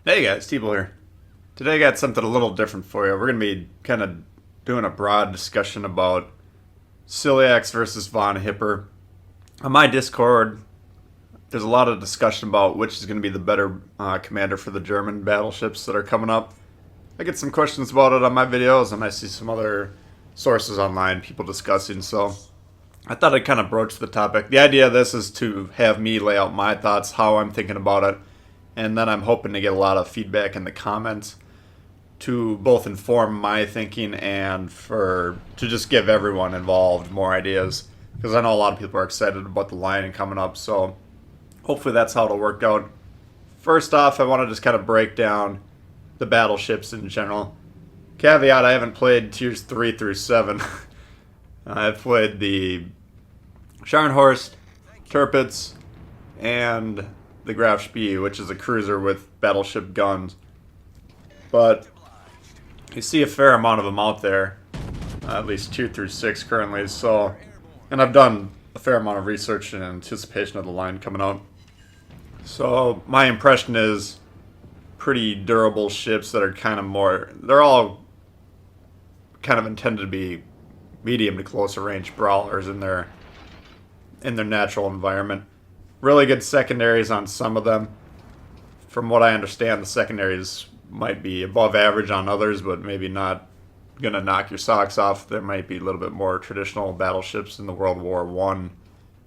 Hey guys, T-Bull here. Today I got something a little different for you. We're going to be kind of doing a broad discussion about Ciliax versus von Hipper. On my Discord, there's a lot of discussion about which is going to be the better commander for the German battleships that are coming up. I get some questions about it on my videos, and I see some other sources online, people discussing, so I thought I'd kind of broach the topic. The idea of this is to have me lay out my thoughts, how I'm thinking about it, and then I'm hoping to get a lot of feedback in the comments to both inform my thinking and to just give everyone involved more ideas, because I know a lot of people are excited about the line coming up, so hopefully that's how it'll work out. First off, I want to just kind of break down the battleships in general. Caveat, I haven't played tiers 3 through 7. I've played the Scharnhorst, Tirpitz, and the Graf Spee, which is a cruiser with battleship guns. But you see a fair amount of them out there, at least 2 through 6 currently. So, and I've done a fair amount of research in anticipation of the line coming out. So my impression is pretty durable ships that are kind of more, they're all kind of intended to be medium to closer range brawlers in their natural environment. Really good secondaries on some of them. From what I understand, the secondaries might be above average on others, but maybe not going to knock your socks off. There might be a little bit more traditional battleships in the World War I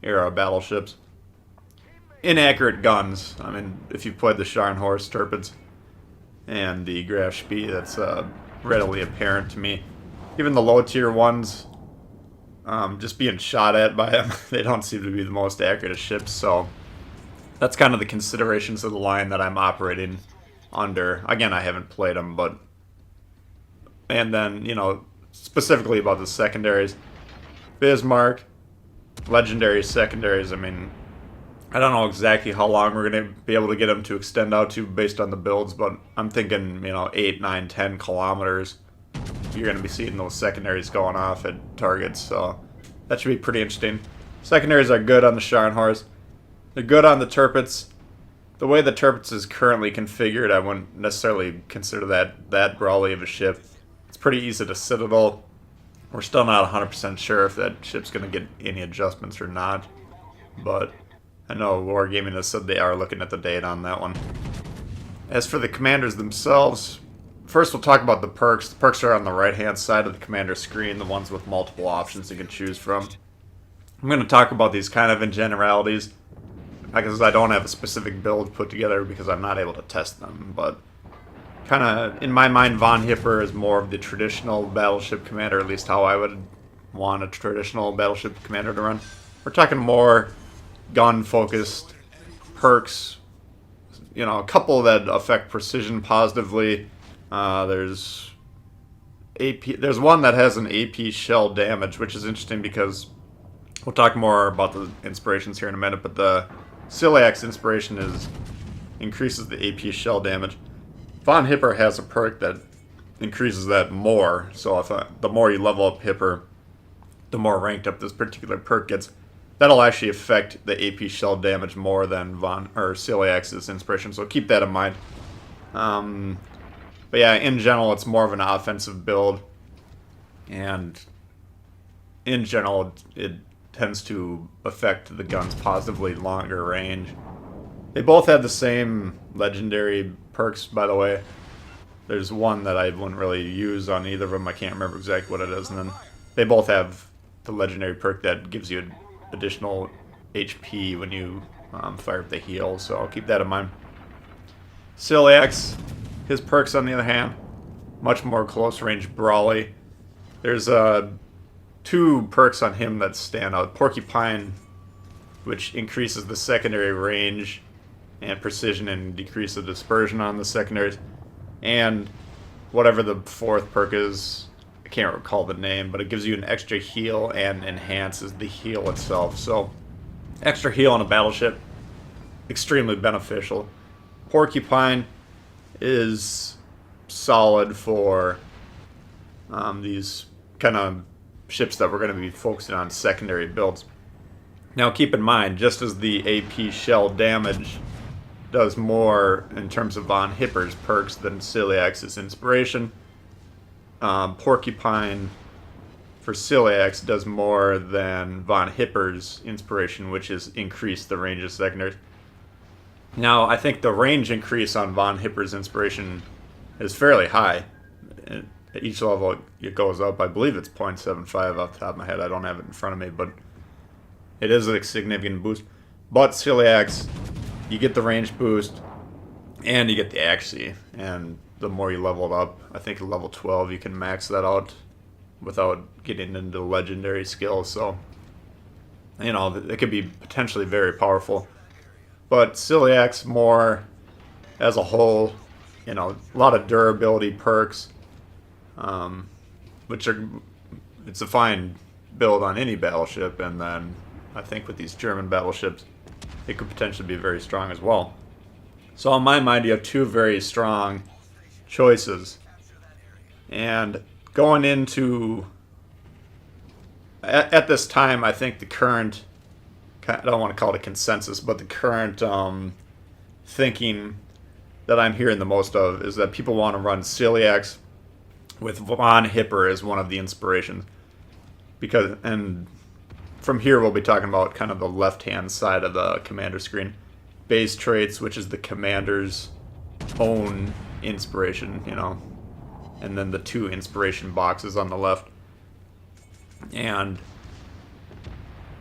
era battleships. Inaccurate guns. I mean, if you've played the Scharnhorst, Tirpitz, and the Graf Spee, that's readily apparent to me. Even the low tier ones, just being shot at by them, they don't seem to be the most accurate of ships, so that's kind of the considerations of the line that I'm operating under. Again, I haven't played them, but... And then, specifically about the secondaries. Bismarck, legendary secondaries, I mean, I don't know exactly how long we're going to be able to get them to extend out to based on the builds, but I'm thinking, 8, 9, 10 kilometers. You're going to be seeing those secondaries going off at targets, so that should be pretty interesting. Secondaries are good on the Scharnhorst. They're good on the Tirpitz. The way the Tirpitz is currently configured, I wouldn't necessarily consider that brawly of a ship. It's pretty easy to citadel. We're still not 100% sure if that ship's going to get any adjustments or not, but I know Wargaming has said they are looking at the data on that one. As for the commanders themselves, first we'll talk about the perks. The perks are on the right-hand side of the commander screen, the ones with multiple options you can choose from. I'm going to talk about these kind of in generalities, because I don't have a specific build put together because I'm not able to test them. But kind of, in my mind, von Hipper is more of the traditional battleship commander, at least how I would want a traditional battleship commander to run. We're talking more gun-focused perks, a couple that affect precision positively. There's one that has an AP shell damage, which is interesting because we'll talk more about the inspirations here in a minute, but the Ciliax inspiration increases the AP shell damage. Von Hipper has a perk that increases that more, so the more you level up Hipper, the more ranked up this particular perk gets. That'll actually affect the AP shell damage more than Ciliax's inspiration, so keep that in mind. But yeah, in general, it's more of an offensive build, and in general, it tends to affect the guns positively longer range. They both have the same legendary perks, by the way. There's one that I wouldn't really use on either of them. I can't remember exactly what it is, and then they both have the legendary perk that gives you additional HP when you fire up the heal, so I'll keep that in mind. Ciliax, his perks on the other hand, much more close range brawly. There's 2 perks on him that stand out. Porcupine, which increases the secondary range and precision and decrease the dispersion on the secondaries. And whatever the 4th perk is, I can't recall the name, but it gives you an extra heal and enhances the heal itself. So, extra heal on a battleship, extremely beneficial. Porcupine is solid for these kind of ships that we're going to be focusing on secondary builds. Now keep in mind, just as the AP shell damage does more in terms of von Hipper's perks than Ciliax's inspiration. Porcupine for Ciliax does more than von Hipper's inspiration, which is increase the range of secondaries. Now, I think the range increase on von Hipper's inspiration is fairly high. At each level it goes up. I believe it's 0.75 off the top of my head. I don't have it in front of me, but it is a significant boost. But Ciliax, you get the range boost and you get the accuracy. And the more you level it up, I think at level 12 you can max that out without getting into legendary skills. So, you know, it could be potentially very powerful. But Ciliax more as a whole, you know, a lot of durability perks, which are, it's a fine build on any battleship, and then I think with these German battleships, it could potentially be very strong as well. So in my mind, you have two very strong choices. And going into, at this time, I think the current, I don't want to call it a consensus, but the current thinking that I'm hearing the most of is that people want to run Ciliax with von Hipper as one of the inspirations. Because, and from here we'll be talking about kind of the left-hand side of the commander screen. Base traits, which is the commander's own inspiration, you know, and then the two inspiration boxes on the left. And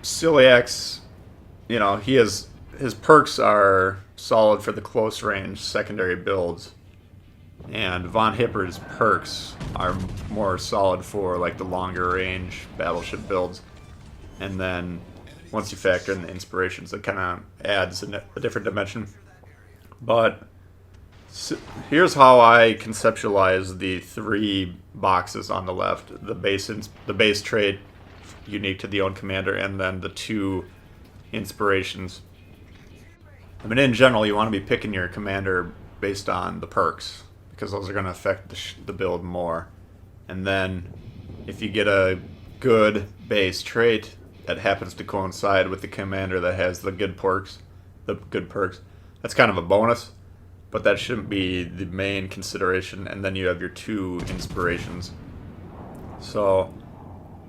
Ciliax, you know, his perks are solid for the close range secondary builds, and von Hipper's perks are more solid for like the longer range battleship builds. And then once you factor in the inspirations, it kind of adds a different dimension. But here's how I conceptualize the three boxes on the left: the base trait unique to the own commander, and then the two inspirations. I mean, in general, you want to be picking your commander based on the perks, because those are going to affect the build more. And then if you get a good base trait that happens to coincide with the commander that has the good perks, that's kind of a bonus, but that shouldn't be the main consideration. And then you have your two inspirations. So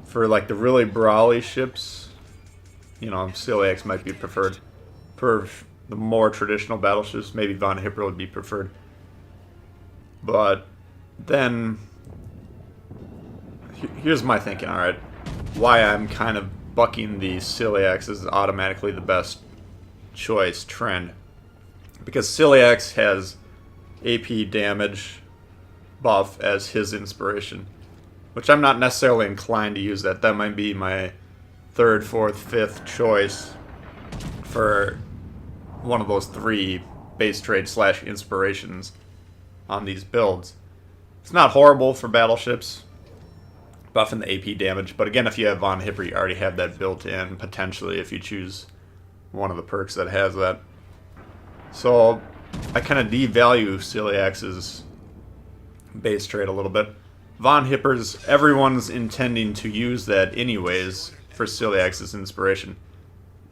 for like the really brawly ships, you know, Ciliax might be preferred. For the more traditional battleships, maybe von Hipper would be preferred. But then here's my thinking, alright, why I'm kind of bucking the Ciliax is automatically the best choice trend. Because Ciliax has AP damage buff as his inspiration, which I'm not necessarily inclined to use that. That might be my third, fourth, fifth choice for one of those three base trade / inspirations on these builds. It's not horrible for battleships, buffing the AP damage, but again, if you have von Hipper, you already have that built in, potentially, if you choose one of the perks that has that. So I kind of devalue Ciliax's base trade a little bit. Von Hipper's, everyone's intending to use that anyways for Ciliax's inspiration.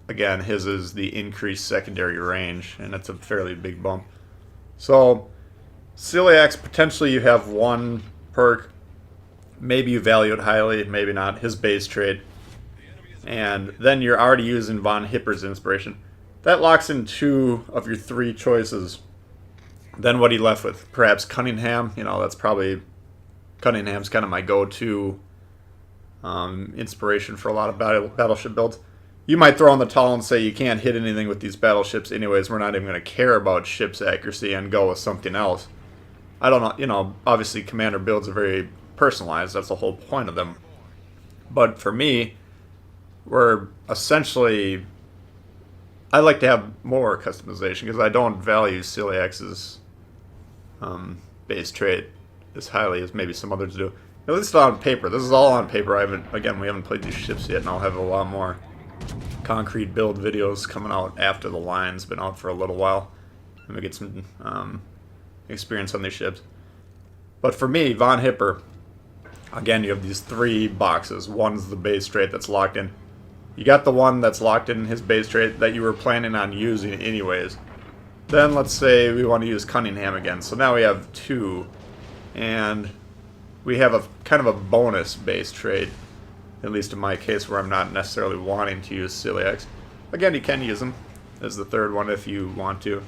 Again, his is the increased secondary range, and it's a fairly big bump. So Ciliax, potentially you have one perk, maybe you value it highly, maybe not, his base trade, and then you're already using von Hipper's inspiration. That locks in two of your three choices. Then what are you left with? Perhaps Cunningham. You know, that's probably, Cunningham's kind of my go-to inspiration for a lot of battleship builds. You might throw in the towel and say you can't hit anything with these battleships anyways, we're not even going to care about ship's accuracy and go with something else. I don't know, you know, obviously commander builds are very personalized, that's the whole point of them. But for me, we're essentially, I like to have more customization because I don't value Ciliax's base trait as highly as maybe some others do. At least on paper. This is all on paper. We haven't played these ships yet, and I'll have a lot more concrete build videos coming out after the line's been out for a little while, and we get some experience on these ships. But for me, von Hipper, again, you have these three boxes. One's the base trait that's locked in. You got the one that's locked in his base trait that you were planning on using anyways. Then let's say we want to use Cunningham again. So now we have 2, and we have a kind of a bonus base trait, at least in my case, where I'm not necessarily wanting to use Ciliax. Again, you can use them as the 3rd one if you want to.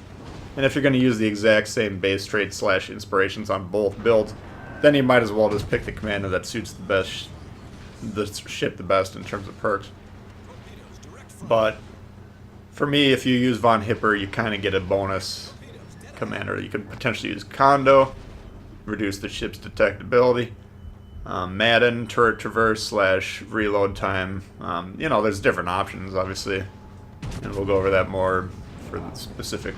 And if you're going to use the exact same base trait / inspirations on both builds, then you might as well just pick the commander that suits the ship the best in terms of perks. But for me, if you use von Hipper, you kind of get a bonus commander. You could potentially use Kondo, reduce the ship's detectability, Madden, turret traverse / reload time. You know, there's different options, obviously, and we'll go over that more for the specific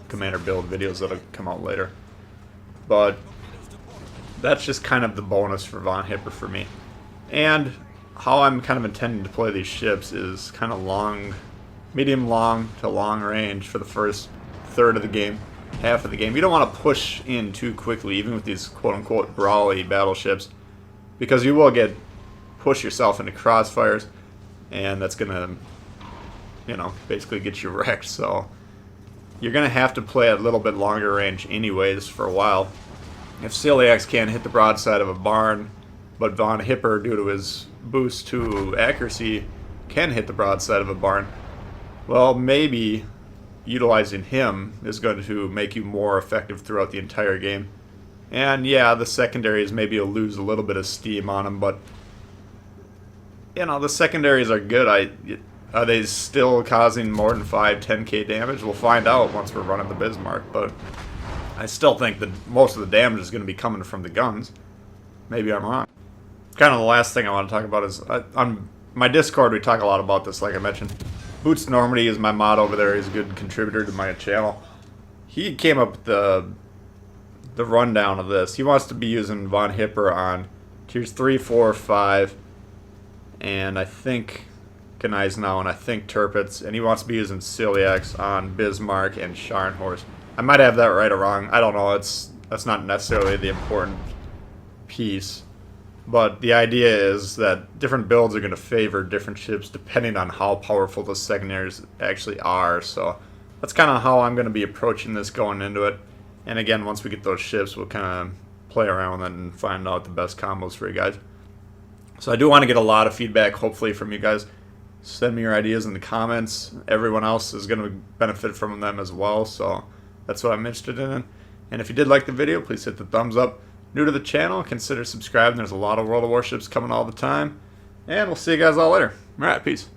commander build videos that'll come out later. But that's just kind of the bonus for von Hipper for me. And how I'm kind of intending to play these ships is kind of long, medium long to long range for the first third of the game, half of the game. You don't want to push in too quickly, even with these quote-unquote brawly battleships, because you will push yourself into crossfires, and that's going to, you know, basically get you wrecked. So you're going to have to play at a little bit longer range anyways for a while. If Ciliax can't hit the broadside of a barn, but von Hipper, due to his boost to accuracy, can hit the broadside of a barn, well, maybe utilizing him is going to make you more effective throughout the entire game. And yeah, the secondaries maybe you'll lose a little bit of steam on them, but you know, the secondaries are good. Are they still causing more than 5-10k damage? We'll find out once we're running the Bismarck, but I still think that most of the damage is going to be coming from the guns. Maybe I'm wrong. Kind of the last thing I want to talk about is on my Discord we talk a lot about this, like I mentioned. Boots Normandy is my mod over there. He's a good contributor to my channel. He came up with the rundown of this. He wants to be using von Hipper on tiers 3, 4, 5, and I think Gneisenau, and I think Tirpitz, and he wants to be using Ciliax on Bismarck and Scharnhorst. I might have that right or wrong. I don't know. That's not necessarily the important piece. But the idea is that different builds are going to favor different ships depending on how powerful the secondaries actually are. So that's kind of how I'm going to be approaching this going into it. And again, once we get those ships, we'll kind of play around with it and find out the best combos for you guys. So I do want to get a lot of feedback, hopefully, from you guys. Send me your ideas in the comments. Everyone else is going to benefit from them as well. So that's what I'm interested in. And if you did like the video, please hit the thumbs up. New to the channel, consider subscribing. There's a lot of World of Warships coming all the time. And we'll see you guys all later. Alright, peace.